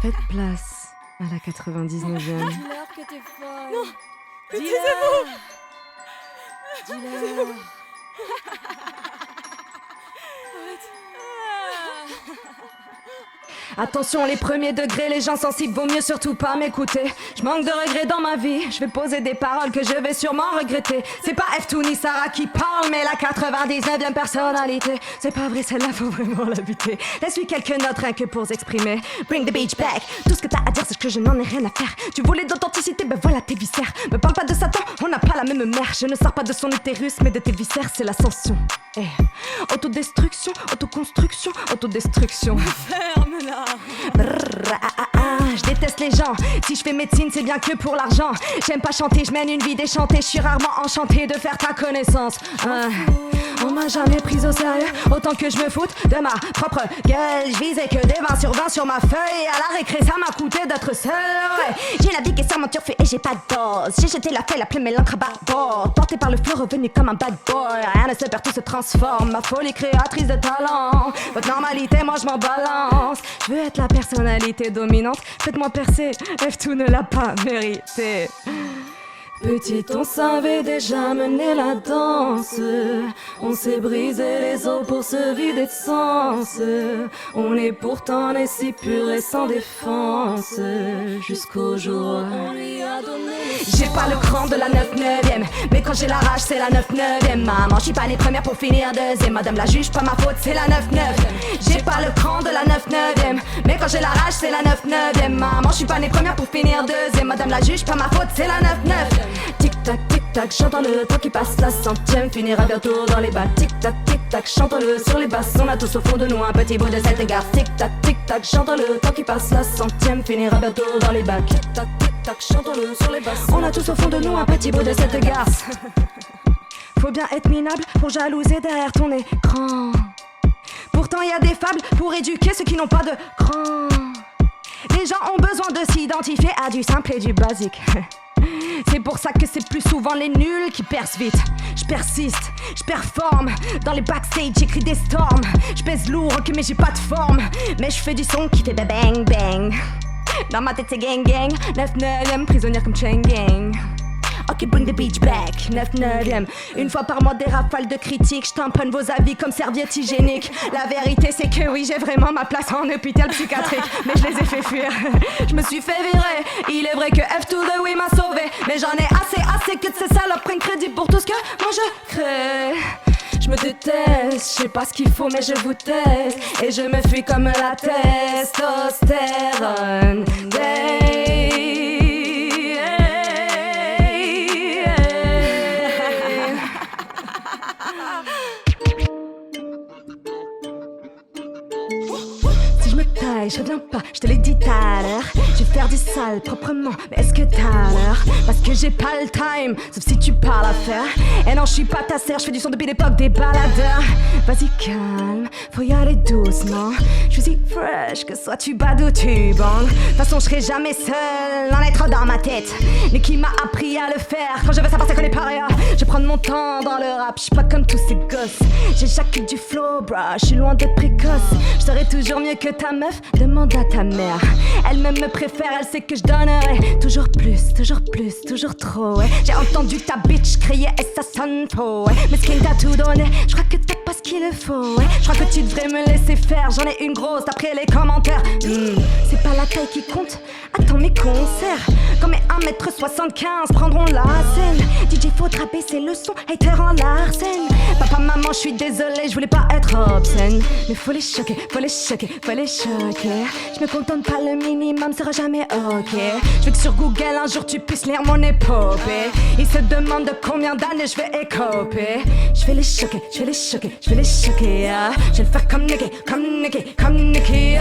Faites place à la 99e. Dis-leur que t'es folle. Non, Dis-leur. Dis-leur. Attention les premiers degrés, les gens sensibles, vaut mieux surtout pas m'écouter. Je manque de regrets dans ma vie, je vais poser des paroles que je vais sûrement regretter. C'est pas F2 ni Sarah qui parle, mais la 99e personnalité. C'est pas vrai, celle-là faut vraiment l'habiter. Laisse-lui quelques notes rien que pour s'exprimer. Bring the beach back, tout ce que t'as à dire c'est que je n'en ai rien à faire. Tu voulais d'authenticité, ben voilà tes viscères. Me parle pas de Satan, on n'a pas la même mère. Je ne sors pas de son utérus, mais de tes viscères, c'est l'ascension. Eh, autodestruction, autoconstruction, autodestruction. Ferme-la. Je déteste les gens. Si je fais médecine, c'est bien que pour l'argent. J'aime pas chanter, je mène une vie déchantée. Je suis rarement enchantée de faire ta connaissance. On m'a jamais prise au sérieux, autant que je me foute de ma propre gueule. Je visais que des 20 sur 20 sur ma feuille. À la récré, ça m'a coûté d'être seule. Ouais. J'ai navigué sur mon turf et j'ai pas de dose. J'ai jeté la feuille, la plume et l'encre à bâbord. Porté par le flot, revenu comme un bad boy. Rien ne se perd, tout se transforme. Ma folie créatrice de talent. Votre normalité, moi je m'en balance. Je veux être la personnalité dominante. Faites-moi percer, F2 ne l'a pas mérité. Petite, on savait déjà mener la danse. On s'est brisé les os pour se vider de sens. On est pourtant né si pur et sans défense. Jusqu'au jour où on lui a donné les J'ai pas le cran de la 9/9e, mais quand j'ai la rage c'est la 9/9e. Maman, je suis pas née première pour finir deuxième. Madame la juge, pas ma faute, c'est la 9/9. J'ai pas le cran de la 9/9e, mais quand j'ai la rage c'est la 9/9e. Maman, je suis pas née première pour finir deuxième. Madame la juge, pas ma faute, c'est la 9/9. Tic-tac, j'entends le temps qui passe, la centième finira bientôt dans les bas. Tic-tac, j'entends-le sur les basses, on a tous au fond de nous un petit bout de cette gare. Tic-tac, j'entends le temps qui passe, la centième finira bientôt dans les bacs. Tic-tac, j'entends-le sur les basses, on a tous au fond de nous un petit bout de cette gare. Faut bien être minable pour jalouser derrière ton écran. Pourtant y a des fables pour éduquer ceux qui n'ont pas de cran. Les gens ont besoin de s'identifier à du simple et du basique. C'est pour ça que c'est plus souvent les nuls qui percent vite. Je persiste, je performe. Dans les backstage j'écris des storms. Je pèse lourd, ok mais j'ai pas de forme. Mais je fais du son qui fait bang bang. Dans ma tête c'est gang gang. 9/9e, prisonnière comme Chain Gang. Ok, bring the beach back, 9/9e. Une fois par mois des rafales de critiques. Je tamponne vos avis comme serviette hygiénique. La vérité c'est que oui, j'ai vraiment ma place en hôpital psychiatrique. Mais je les ai fait fuir, je me suis fait virer. Il est vrai que F2 the oui m'a sauvé. Mais j'en ai assez que de ces salopes prennent crédit pour tout ce que moi je crée. Je me déteste, je sais pas ce qu'il faut mais je vous teste. Et je me fuis comme la testostérone. Je reviens pas, je te l'ai dit tout à l'heure. Je vais faire du sale proprement, mais est-ce que t'as l'heure? Parce que j'ai pas le time, sauf si tu parles à faire. Et non, je suis pas ta sœur, je fais du son depuis l'époque des baladeurs. Vas-y calme, faut y aller doucement. Je suis si fresh que soit tu bades ou tu bandes. De toute façon, je serai jamais seule, en être dans ma tête. Mais qui m'a appris à le faire? Quand je veux savoir, ça connaît pas rien. Je vais prendre mon temps dans le rap, je suis pas comme tous ces gosses. J'éjacule du flow, bro, je suis loin d'être précoce. Je serai toujours mieux que ta meuf. Demande à ta mère, elle-même me préfère, elle sait que je donnerai toujours plus, toujours trop, ouais. J'ai entendu ta bitch crier et ça sonne faux, ouais. Mais ce qu'il t'a tout donné, je crois que t'as pas ce qu'il faut, ouais. Je crois que tu devrais me laisser faire, j'en ai une grosse d'après les commentaires. C'est pas la taille qui compte, attends mes concerts. Quand mes 1m75 prendront la scène, DJ faudra baisser le son, hater en larcène. Papa, maman, je suis désolée, je voulais pas être obscène. Mais faut les choquer, faut les choquer, faut les choquer. Je me contente pas, le minimum sera jamais ok. Je veux que sur Google un jour tu puisses lire mon épopée. Ils se demandent de combien d'années je vais écoper. Je vais les choquer, je vais les choquer, je vais les choquer. Je vais le faire comme Nicky, comme Nicky, comme Nicky.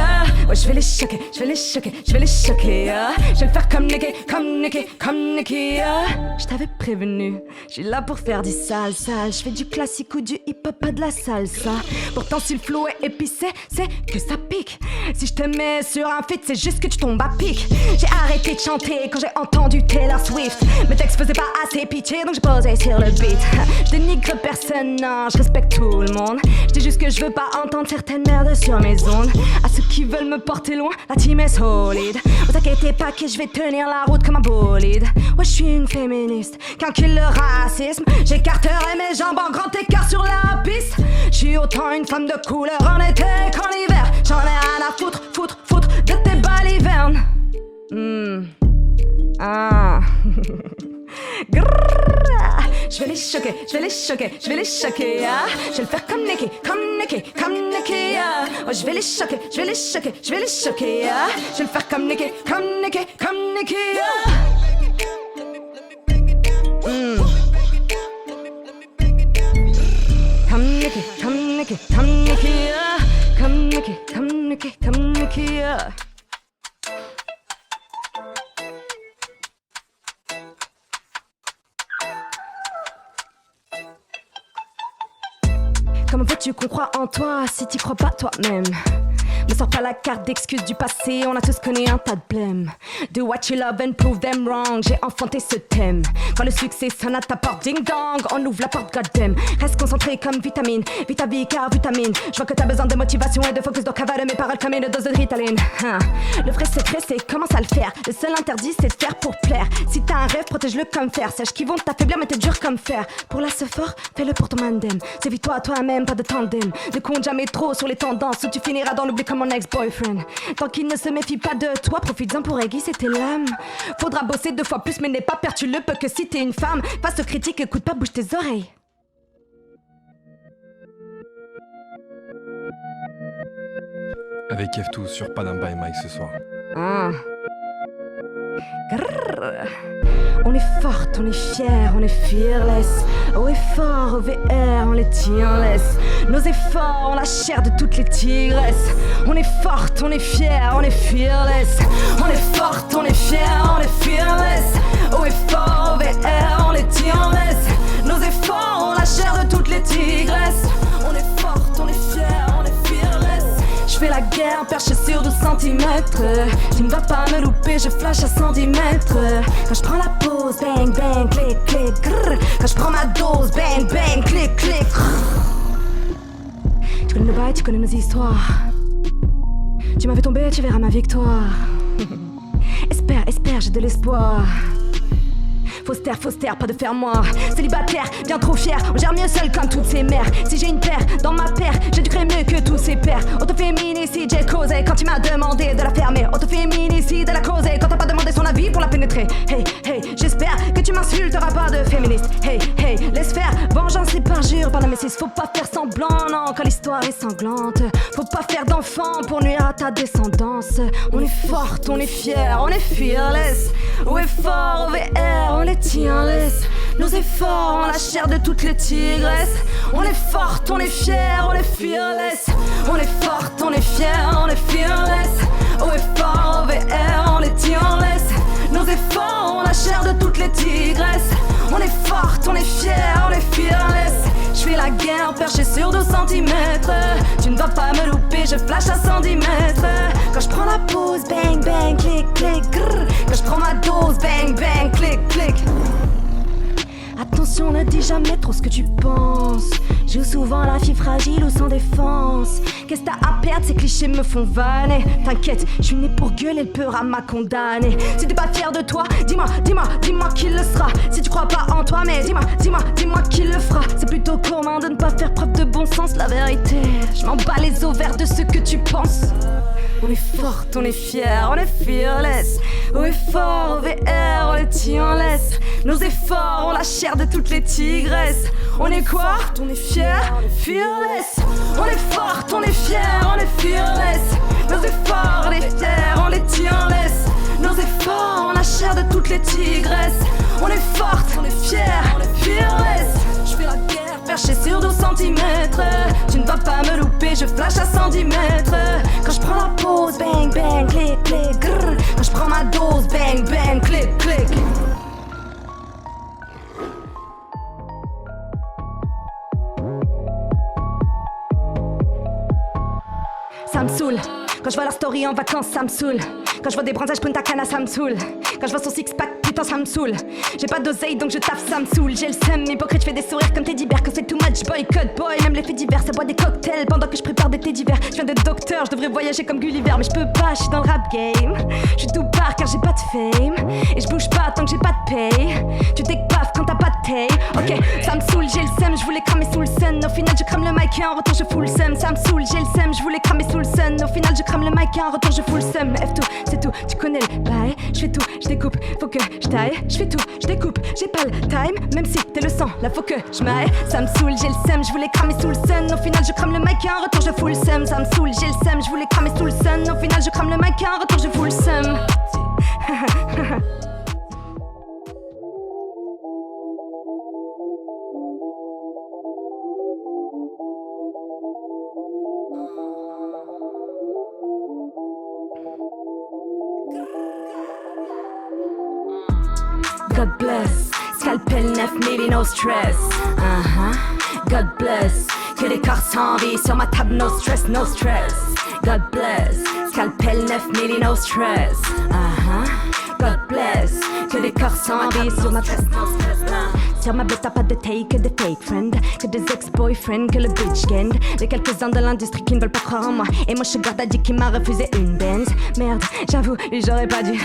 Ouais, je vais les choquer, je vais les choquer, je vais les choquer. Je vais le faire comme Nicky, comme Nicky, comme Nicky. Je t'avais prévenu, je suis là pour faire du sale. Je fais du classique ou du hip-hop, pas de la salsa. Pourtant si le flow est épicé, c'est que ça pique. Si je te mets sur un feat, c'est juste que tu tombes à pic. J'ai arrêté de chanter quand j'ai entendu Taylor Swift. Mes textes faisaient pas assez pitié, donc j'ai posé sur le beat. Je dénigre personne, non, je respecte tout le monde. Je dis juste que je veux pas entendre certaines merdes sur mes ondes. À ceux qui veulent me me porter loin, la team est solide. Vous inquiétez pas que je vais tenir la route comme un bolide. Ouais, je suis une féministe, qu'inculque le racisme. J'écarterai mes jambes en grand écart sur la piste. Je suis autant une femme de couleur en été qu'en hiver. J'en ai rien à foutre de tes balivernes. Ah. Je vais les choquer, je vais les choquer, je vais les choquer, ah. Je vais le faire comme Nicki, ah. Oh, je vais les choquer, je vais les choquer, je vais les choquer, ah. Je vais le faire comme Nicki, ah. Comme Nicki, ah. Comme Nicki, ah. Comment veux-tu qu'on croit en toi si t'y crois pas toi-même? Me sors pas la carte d'excuses du passé, on a tous connu un tas de blême. Do what you love and prove them wrong, j'ai enfanté ce thème. Quand le succès sonne à ta porte, ding dong, on ouvre la porte, goddamn. Reste concentré comme vitamine, Vitavi car vitamine. Je vois que t'as besoin de motivation et de focus, donc avale mes paroles comme une dose de Ritaline. Le vrai secret c'est comment ça le faire. Le seul interdit c'est de faire pour plaire. Si t'as un rêve, protège-le comme fer. Sache qu'ils vont t'affaiblir mais t'es dur comme fer. Pour la ce fort, fais-le pour ton mandem. Sévis-toi à toi-même, pas de tandem. Ne compte jamais trop sur les tendances ou tu finiras dans l'oubli comme mon ex-boyfriend. Tant qu'il ne se méfie pas de toi, profites-en pour aiguiser tes lames. Faudra bosser 2 fois plus mais n'aie pas peur, tu le peux que si t'es une femme. Face aux critiques, écoute pas, bouge tes oreilles. Avec F2 sur Panam by Mike ce soir. Grrr. On est forte, on est fière, on est fearless. Haut et fort, au VR, on les tient laisse. Nos efforts ont la chair de toutes les tigresses. On est forte, on est fière, on est fearless. On est forte, on est fière, on est fearless. Haut et fort, au VR, on les tient laisse. Nos efforts ont la chair de toutes les tigresses. On est forte, on est fière, on est fearless. Je fais la guerre perché sur 12 centimètres. Tu ne vas pas me louper, je flash à 110 mètres. Quand je prends la pause, bang bang, clic clic, grrr. Quand je prends ma dose, bang bang, clic clic, tu connais nos bails, tu connais nos histoires. Tu m'as fait tomber, tu verras ma victoire. Espère, espère, j'ai de l'espoir. Fausse terre, pas de faire moi. Célibataire, bien trop fier, on gère mieux seul comme toutes ces mères. Si j'ai une paire dans ma paire, j'ai du créer mieux que tous ces pères. Autoféminicide, j'ai causé quand il m'a demandé de la fermer. Autoféminicide, elle a causé quand t'as pas demandé son avis pour la pénétrer. Hey, hey, j'espère que tu m'insulteras pas de féministe. Hey, hey, laisse faire, vengeance et parjure par la messise. Faut pas faire semblant, non, quand l'histoire est sanglante. Faut pas faire d'enfant pour nuire à ta descendance. On est forte, on est fière, on est fearless. Où est fort, au VR, on les tient laisse. Nos efforts ont la chair de toutes les tigresses. On est forte, on est fière, on est fearless. On est forte, on est fière, on est fearless. Au effort, au VR, on les tient laisse. Nos efforts ont la chair de toutes les tigresses. On est forte, on est fière, on est fearless. Je fais la guerre perché sur 12 centimètres. Tu ne vas pas me louper, je flash à 110 mètres. Quand je prends la pause, bang bang, clic clic, grrr. Quand je prends ma dose, bang bang, clic clic. Attention, ne dis jamais trop ce que tu penses. Joue souvent la fille fragile ou sans défense. Qu'est-ce que t'as à perdre, ces clichés me font vanner. T'inquiète, je suis né pour gueuler, le peur à m'a condamné. Si t'es pas fier de toi, dis-moi qui le sera. Si tu crois pas en toi, mais dis-moi qui le fera. C'est plutôt commun de ne pas faire preuve de bon sens, la vérité. Je m'en bats les ovaires de ce que tu penses. On est forte, on est fière, on est fearless. Au effort, au VR, on les tient laisse. Nos efforts ont la chair de toutes les tigresses. On est quoi? On est fière, fearless. On est forte, on est fière, on est fearless. Nos efforts, on est fiers, on les tient laisse. Nos efforts ont la chair de toutes les tigresses. On est forte, on est fière, on est fearless. Je fais la guerre perché sur 12 centimètres. Tu ne vas pas me louper, je flash à 110 mètres. Quand je prends la pause, bang bang, clic clic, grrr. Quand je prends ma dose, bang bang, clic clic. Ça me saoule. Quand je vois leur story en vacances, ça me saoule. Quand je vois des bronzages Punta Cana, ça me saoule. Quand je vois son six-pack putain ça me saoule. J'ai pas d'oseille donc je taffe, ça me saoule. J'ai le seum, hypocrite, je fais des sourires comme Teddy Bear. Quand c'est too much, boycott, boy, même les faits divers. Ça boit des cocktails pendant que je prépare des thés d'hiver. Je viens d'être docteur, je devrais voyager comme Gulliver. Mais je peux pas, je suis dans le rap game. Je suis tout part car j'ai pas de fame. Et je bouge pas tant que j'ai pas de paye. Tu t'épaves quand t'as pas de taille. Ok, ça me saoule, j'ai le seum, je voulais cramer sous le sun. Au final je crame le mic et en retour je fous le seum. Ça me saoule, j'ai le seum, je voulais cramer sous le sun. Au final je crame le mic et en retour je fous le seum. F2, c'est tout, tu connais le bail. Je fais tout, je découpe, faut que je taille. Je fais tout, je découpe, j'ai pas le time. Même si t'es le sang, là faut que je m'aille. Ça me saoule, j'ai le seum, je voulais cramer sous le sun. Au final je crame le mic et en retour je fous le seum. Ça me saoule, j'ai le seum, je voulais cramer sous le sun. Au final je crame le mic et en retour je fous le seum. God bless, scalpel 9000 no stress. God bless, que des corps sans vie sur ma table, no stress, no stress. God bless, scalpel 9000 no stress. God bless, que des corps sans vie sur ma table, no stress. Sur ma bête t'as pas de take, que des fake friends, que des ex-boyfriends, que le bitch gang. Les quelques-uns de l'industrie qui ne veulent pas croire en moi. Et moi je garde à dire qui m'a refusé une Benz. Merde, j'avoue, j'aurais pas dû,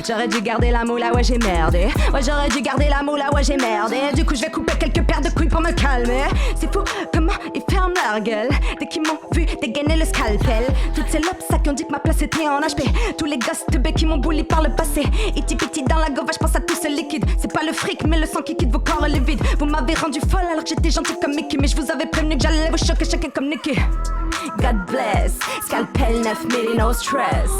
j'aurais dû garder la moula, ouais j'ai merdé. Ouais j'aurais dû garder la moula, ouais j'ai merdé. Du coup je vais couper quelques paires de couilles pour me calmer. C'est fou comment ils ferment leur gueule dès qu'ils m'ont vu dégainer le scalpel. Toutes ces lobes ça qui ont dit que ma place était en HP. Tous les gosses de B qui m'ont bully par le passé. Iti piti dans la gova, je pense à tout ce liquide. C'est pas le fric mais le sang qui quitte vos corps les vides. Vous m'avez rendu folle alors que j'étais gentille comme Mickey. Mais je vous avais prévenu que j'allais vous choquer chacun comme Nicky. God bless, scalpel 9000 no stress.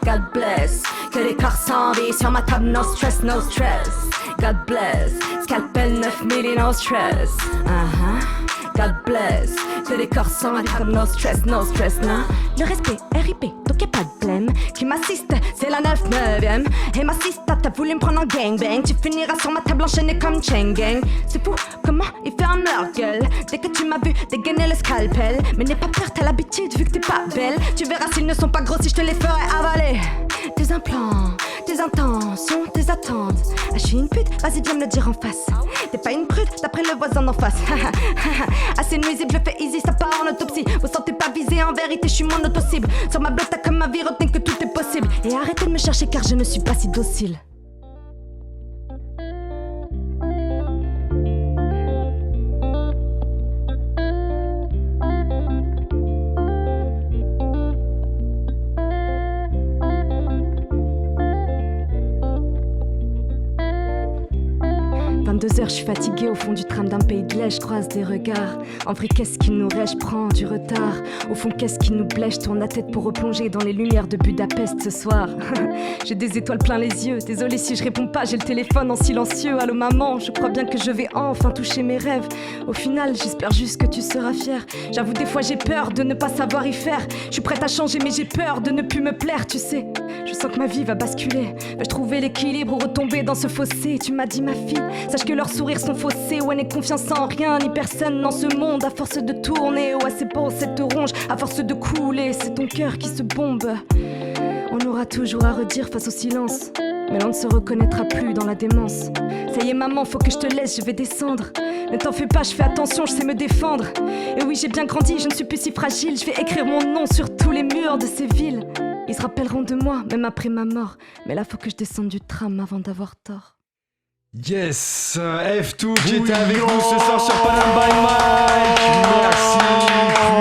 God bless, que des corps sans vie sur ma table, no stress, no stress. God bless, scalpel 9000 no stress. God bless, que des corps sans ma table, no stress, non. Le respect, RIP, donc y'a pas de blême. Qui m'assiste, c'est la 9-9ème. Et ma sista, t'as voulu me prendre en gangbang. Tu finiras sur ma table enchaînée comme Cheng Gang. C'est fou comment ils ferment leur gueule dès que tu m'as vu dégainer le scalpel. Mais n'aie pas peur, t'as l'habitude vu que t'es pas belle. Tu verras s'ils ne sont pas gros si je te les ferai avaler. Tes implants, tes intentions, tes attentes. Ah je suis une pute, vas-y viens me le dire en face. T'es pas une prude, d'après le voisin d'en face. Assez nuisible, je fais easy, ça part en autopsie. Vous sentez pas visé, en vérité je suis mon auto-cible. Sur ma blotte t'as comme ma vie, retenez que tout est possible. Et arrêtez de me chercher car je ne suis pas si docile. Je suis fatiguée au fond du tram d'un pays de lait, je croise des regards. En vrai, qu'est-ce qui nous reste, je prends du retard. Au fond, qu'est-ce qui nous blesse, je tourne la tête pour replonger dans les lumières de Budapest ce soir. J'ai des étoiles plein les yeux, désolée si je réponds pas, j'ai le téléphone en silencieux. Allô maman, je crois bien que je vais enfin toucher mes rêves. Au final, j'espère juste que tu seras fière. J'avoue, des fois j'ai peur de ne pas savoir y faire. Je suis prête à changer, mais j'ai peur de ne plus me plaire, tu sais. Je sens que ma vie va basculer. Vais-je trouver l'équilibre ou retomber dans ce fossé? Tu m'as dit ma fille, sache que leurs sourires sont faussés. Ouais, n'aie confiance en rien ni personne dans ce monde. À force de tourner, ouais c'est beau cette ronge. À force de couler, c'est ton cœur qui se bombe. On aura toujours à redire face au silence, mais l'on ne se reconnaîtra plus dans la démence. Ça y est maman, faut que je te laisse, je vais descendre. Ne t'en fais pas, je fais attention, je sais me défendre. Et oui j'ai bien grandi, je ne suis plus si fragile. Je vais écrire mon nom sur tous les murs de ces villes. Ils se rappelleront de moi, même après ma mort. Mais là faut que je descende du tram avant d'avoir tort. Yes, F2 qui était avec nous ce soir sur Panam by Mike. Merci,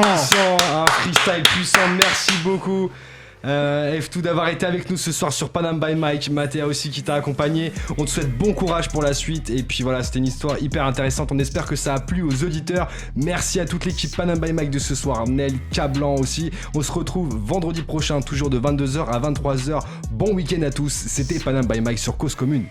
puissant, un freestyle puissant, merci beaucoup. F2 d'avoir été avec nous ce soir sur Panam by Mike. Mathéa aussi qui t'a accompagné. On te souhaite bon courage pour la suite. Et puis voilà, c'était une histoire hyper intéressante. On espère que ça a plu aux auditeurs. Merci à toute l'équipe Panam by Mike de ce soir. Nel, Cablan aussi. On se retrouve vendredi prochain, toujours de 22h à 23h. Bon week-end à tous. C'était Panam by Mike sur Cause Commune.